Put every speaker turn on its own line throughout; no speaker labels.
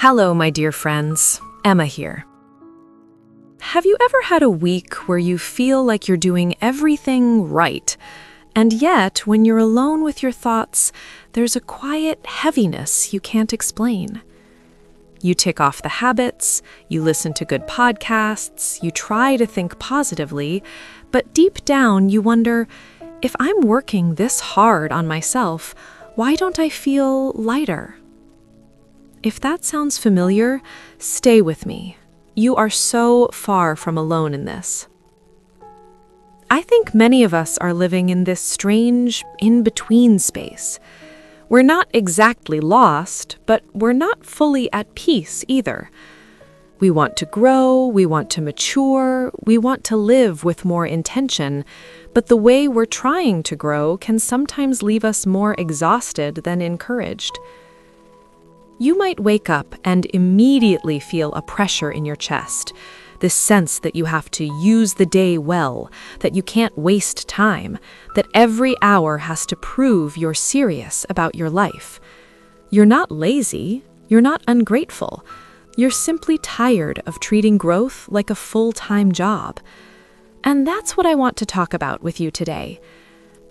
Hello, my dear friends. Emma here. Have you ever had a week where you feel like you're doing everything right, and yet when you're alone with your thoughts, there's a quiet heaviness you can't explain? You tick off the habits, you listen to good podcasts, you try to think positively, but deep down you wonder, if I'm working this hard on myself, why don't I feel lighter? If that sounds familiar, stay with me. You are so far from alone in this. I think many of us are living in this strange in-between space. We're not exactly lost, but we're not fully at peace either. We want to grow, we want to mature, we want to live with more intention, but the way we're trying to grow can sometimes leave us more exhausted than encouraged. You might wake up and immediately feel a pressure in your chest, this sense that you have to use the day well, that you can't waste time, that every hour has to prove you're serious about your life. You're not lazy, you're not ungrateful, you're simply tired of treating growth like a full-time job. And that's what I want to talk about with you today.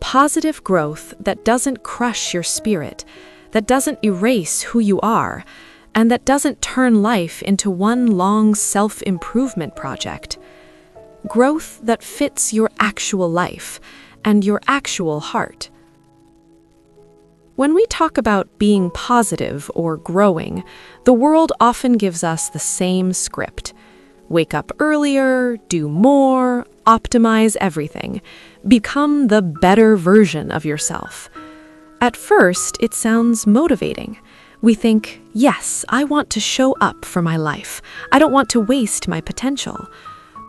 Positive growth that doesn't crush your spirit, that doesn't erase who you are, and that doesn't turn life into one long self-improvement project. Growth that fits your actual life and your actual heart. When we talk about being positive or growing, the world often gives us the same script. Wake up earlier, do more, optimize everything, become the better version of yourself. At first, it sounds motivating. We think, yes, I want to show up for my life. I don't want to waste my potential.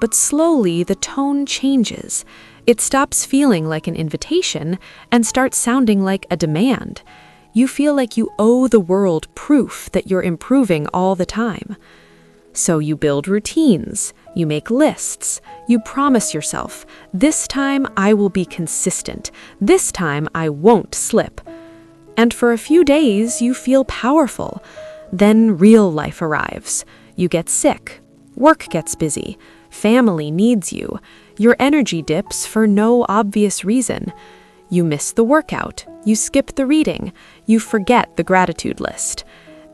But slowly, the tone changes. It stops feeling like an invitation and starts sounding like a demand. You feel like you owe the world proof that you're improving all the time. So you build routines, you make lists, you promise yourself, this time I will be consistent, this time I won't slip. And for a few days you feel powerful. Then real life arrives. You get sick, work gets busy, family needs you, your energy dips for no obvious reason. You miss the workout, you skip the reading, you forget the gratitude list.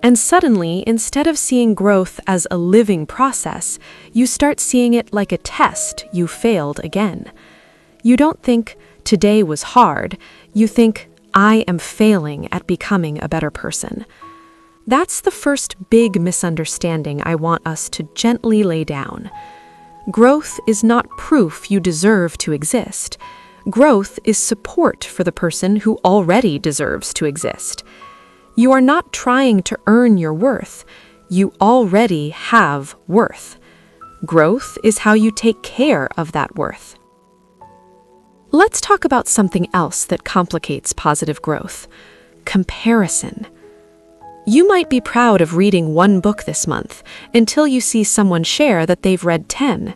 And suddenly, instead of seeing growth as a living process, you start seeing it like a test you failed again. You don't think, today was hard. You think, I am failing at becoming a better person. That's the first big misunderstanding I want us to gently lay down. Growth is not proof you deserve to exist. Growth is support for the person who already deserves to exist. You are not trying to earn your worth. You already have worth. Growth is how you take care of that worth. Let's talk about something else that complicates positive growth: comparison. You might be proud of reading one book this month until you see someone share that they've read 10.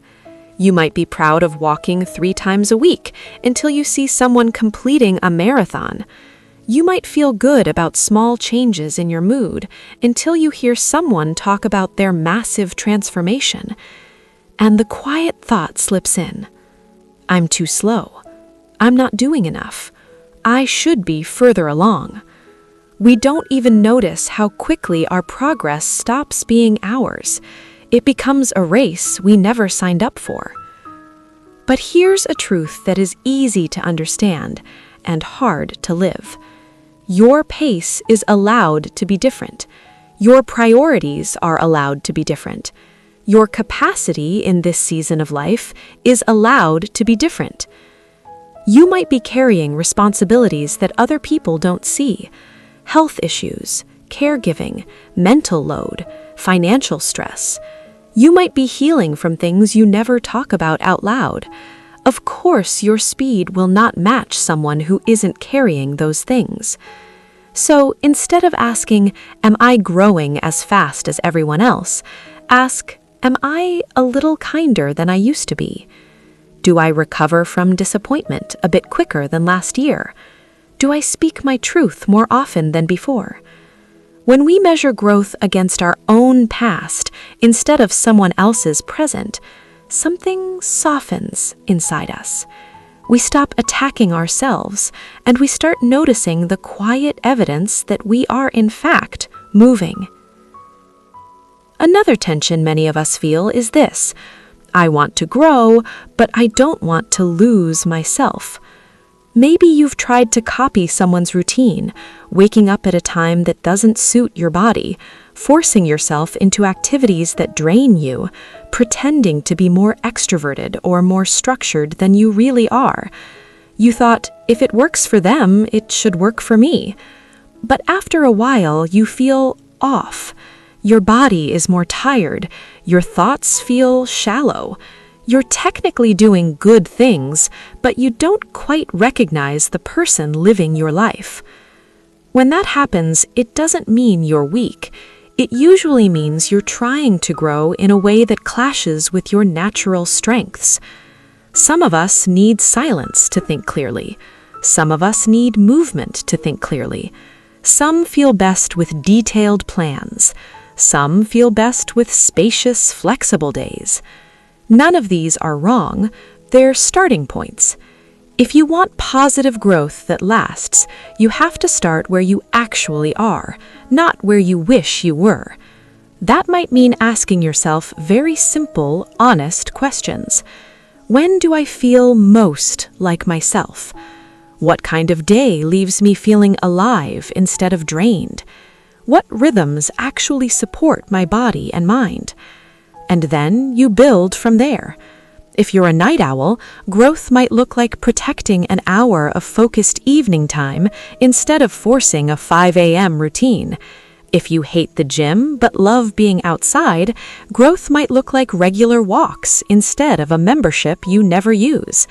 You might be proud of walking 3 times a week until you see someone completing a marathon. You might feel good about small changes in your mood until you hear someone talk about their massive transformation. And the quiet thought slips in. I'm too slow. I'm not doing enough. I should be further along. We don't even notice how quickly our progress stops being ours. It becomes a race we never signed up for. But here's a truth that is easy to understand and hard to live. Your pace is allowed to be different. Your priorities are allowed to be different. Your capacity in this season of life is allowed to be different. You might be carrying responsibilities that other people don't see: health issues, caregiving, mental load, financial stress. You might be healing from things you never talk about out loud. Of course, your speed will not match someone who isn't carrying those things. So instead of asking, am I growing as fast as everyone else? Ask, am I a little kinder than I used to be? Do I recover from disappointment a bit quicker than last year? Do I speak my truth more often than before? When we measure growth against our own past instead of someone else's present, something softens inside us. We stop attacking ourselves, and we start noticing the quiet evidence that we are, in fact, moving. Another tension many of us feel is this: I want to grow, but I don't want to lose myself. Maybe you've tried to copy someone's routine, waking up at a time that doesn't suit your body, forcing yourself into activities that drain you, pretending to be more extroverted or more structured than you really are. You thought, if it works for them, it should work for me. But after a while, you feel off. Your body is more tired. Your thoughts feel shallow. You're technically doing good things, but you don't quite recognize the person living your life. When that happens, it doesn't mean you're weak. It usually means you're trying to grow in a way that clashes with your natural strengths. Some of us need silence to think clearly. Some of us need movement to think clearly. Some feel best with detailed plans. Some feel best with spacious, flexible days. None of these are wrong. They're starting points. If you want positive growth that lasts, you have to start where you actually are, not where you wish you were. That might mean asking yourself very simple, honest questions. When do I feel most like myself? What kind of day leaves me feeling alive instead of drained? What rhythms actually support my body and mind? And then you build from there. If you're a night owl, growth might look like protecting an hour of focused evening time instead of forcing a 5 a.m. routine. If you hate the gym but love being outside, growth might look like regular walks instead of a membership you never use.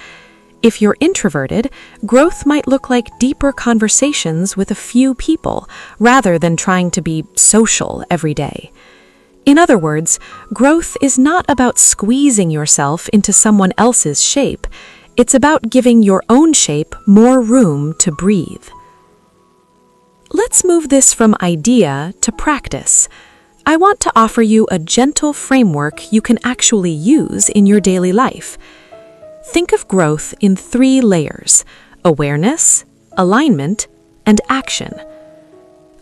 If you're introverted, growth might look like deeper conversations with a few people rather than trying to be social every day. In other words, growth is not about squeezing yourself into someone else's shape. It's about giving your own shape more room to breathe. Let's move this from idea to practice. I want to offer you a gentle framework you can actually use in your daily life. Think of growth in 3 layers: awareness, alignment, and action.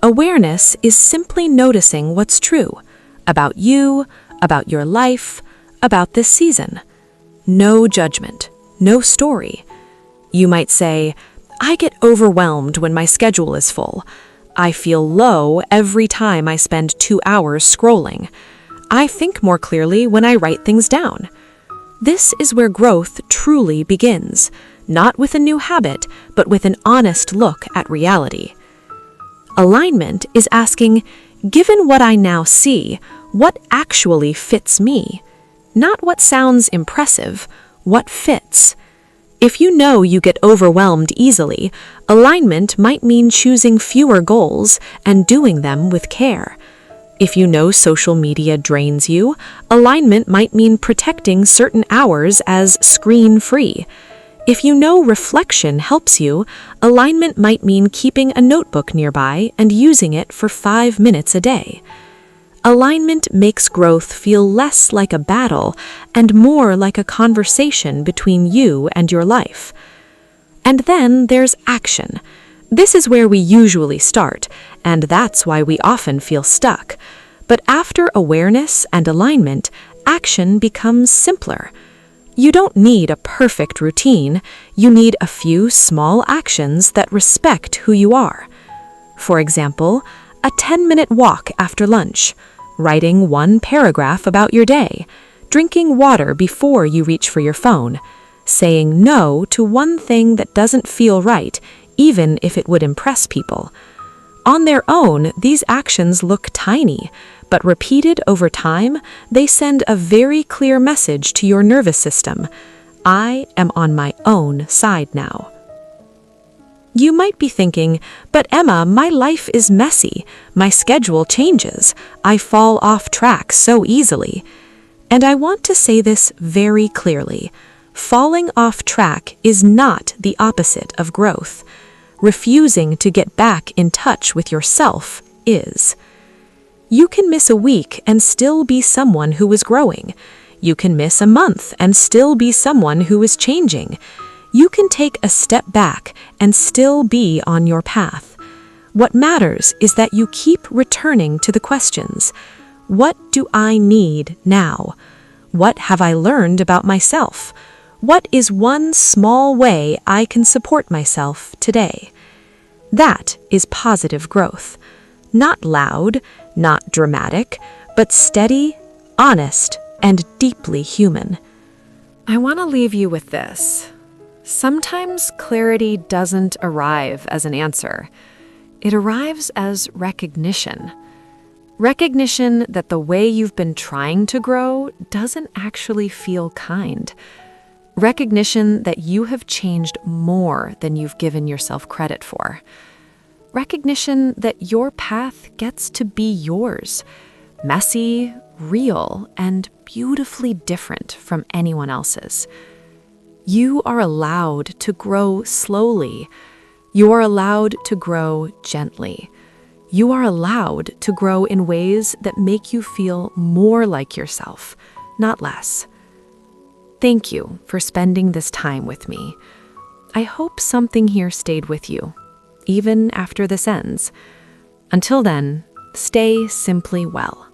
Awareness is simply noticing what's true about you, about your life, about this season. No judgment, no story. You might say, I get overwhelmed when my schedule is full. I feel low every time I spend 2 hours scrolling. I think more clearly when I write things down. This is where growth truly begins, not with a new habit, but with an honest look at reality. Alignment is asking, given what I now see, what actually fits me? Not what sounds impressive, what fits. If you know you get overwhelmed easily, alignment might mean choosing fewer goals and doing them with care. If you know social media drains you, alignment might mean protecting certain hours as screen-free. If you know reflection helps you, alignment might mean keeping a notebook nearby and using it for 5 minutes a day. Alignment makes growth feel less like a battle and more like a conversation between you and your life. And then there's action. This is where we usually start, and that's why we often feel stuck. But after awareness and alignment, action becomes simpler. You don't need a perfect routine. You need a few small actions that respect who you are. For example, a 10-minute walk after lunch, writing 1 paragraph about your day, drinking water before you reach for your phone, saying no to one thing that doesn't feel right, even if it would impress people. On their own, these actions look tiny, but repeated over time, they send a very clear message to your nervous system. I am on my own side now. You might be thinking, but Emma, my life is messy. My schedule changes. I fall off track so easily. And I want to say this very clearly. Falling off track is not the opposite of growth. Refusing to get back in touch with yourself is. You can miss a week and still be someone who is growing. You can miss a month and still be someone who is changing. You can take a step back and still be on your path. What matters is that you keep returning to the questions. What do I need now? What have I learned about myself? What is one small way I can support myself today? That is positive growth. Not loud, not dramatic, but steady, honest, and deeply human. I want to leave you with this. Sometimes clarity doesn't arrive as an answer. It arrives as recognition. Recognition that the way you've been trying to grow doesn't actually feel kind. Recognition that you have changed more than you've given yourself credit for. Recognition that your path gets to be yours, messy, real, and beautifully different from anyone else's. You are allowed to grow slowly. You are allowed to grow gently. You are allowed to grow in ways that make you feel more like yourself, not less. Thank you for spending this time with me. I hope something here stayed with you, even after this ends. Until then, stay simply well.